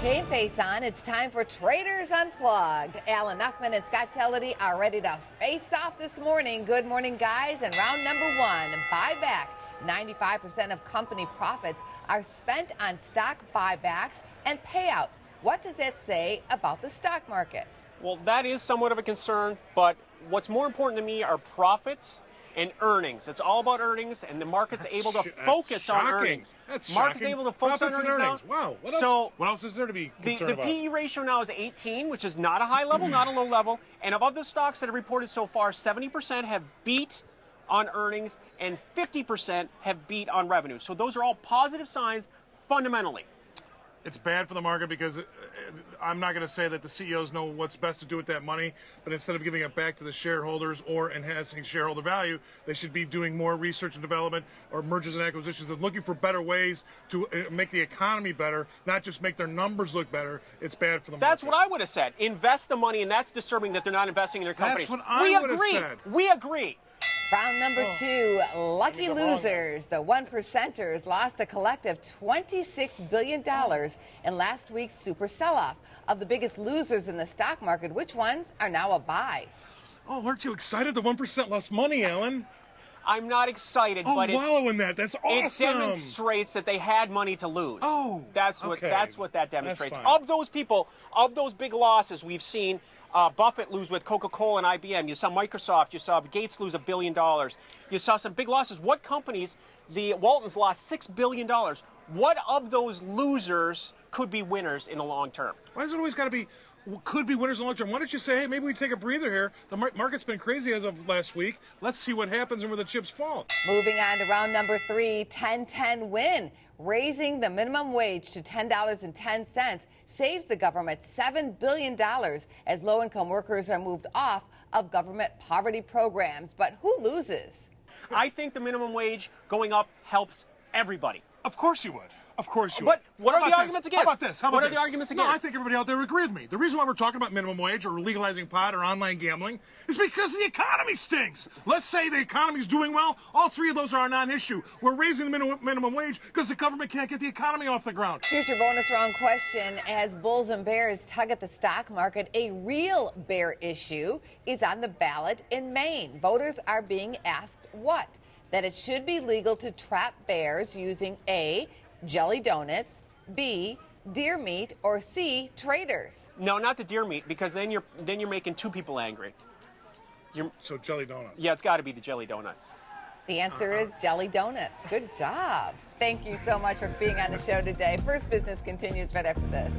Game face on, it's time for Traders Unplugged. Alan Knuckman and Scott Shellady are ready to face off this morning. Good morning, guys. And round number one, buyback. 95% of company profits are spent on stock buybacks and payouts. What does that say about the stock market? Well, that is somewhat of a concern, but what's more important to me are profits and earnings. It's all about earnings, and the market's able to focus on earnings. That's market's shocking. able to focus Profits on and earnings. Wow. What else is there to be concerned the about? PE ratio now is 18, which is not a high level, not a low level. And of the stocks that have reported so far, 70% have beat on earnings and 50% have beat on revenue. So those are all positive signs fundamentally. It's bad for the market because I'm not going to say that the CEOs know what's best to do with that money, but instead of giving it back to the shareholders or enhancing shareholder value, they should be doing more research and development or mergers and acquisitions and looking for better ways to make the economy better, not just make their numbers look better. It's bad for the market. That's what I would have said. Invest the money, and that's disturbing that they're not investing in their companies. That's what I would have said. We agree. Round number two, lucky losers. The one percenters lost a collective $26 billion in last week's super sell-off. Of the biggest losers in the stock market, which ones are now a buy? Oh, aren't you excited? The 1% lost money, Alan. I'm not excited, but wallow in that. That's awesome. It demonstrates that they had money to lose. Oh, that's what that demonstrates. Of those people, of those big losses, we've seen Buffett lose with Coca-Cola and IBM. You saw Microsoft. You saw Gates lose $1 billion. You saw some big losses. What companies? The Waltons lost $6 billion. What of those losers could be winners in the long term? Why does it always got to be? Could be winners in the long term. Why don't you say, hey, maybe we take a breather here? The market's been crazy as of last week. Let's see what happens and where the chips fall. Moving on to round number three, 10-10 win. Raising the minimum wage to $10.10 saves the government $7 billion as low-income workers are moved off of government poverty programs. But who loses? I think the minimum wage going up helps everybody. Of course you would. Of course you But would. what are the arguments against? How about this? What are the arguments against? No, I think everybody out there would agree with me. The reason why we're talking about minimum wage or legalizing pot or online gambling is because the economy stinks. Let's say the economy's doing well. All three of those are a non-issue. We're raising the minimum wage because the government can't get the economy off the ground. Here's your bonus round question. As bulls and bears tug at the stock market, a real bear issue is on the ballot in Maine. Voters are being asked what? That it should be legal to trap bears using A, jelly donuts, B, deer meat, or C, traders. No, not the deer meat, because then you're making two people angry. So jelly donuts. Yeah, it's got to be the jelly donuts. The answer is jelly donuts. Good job. Thank you so much for being on the show today. First Business continues right after this.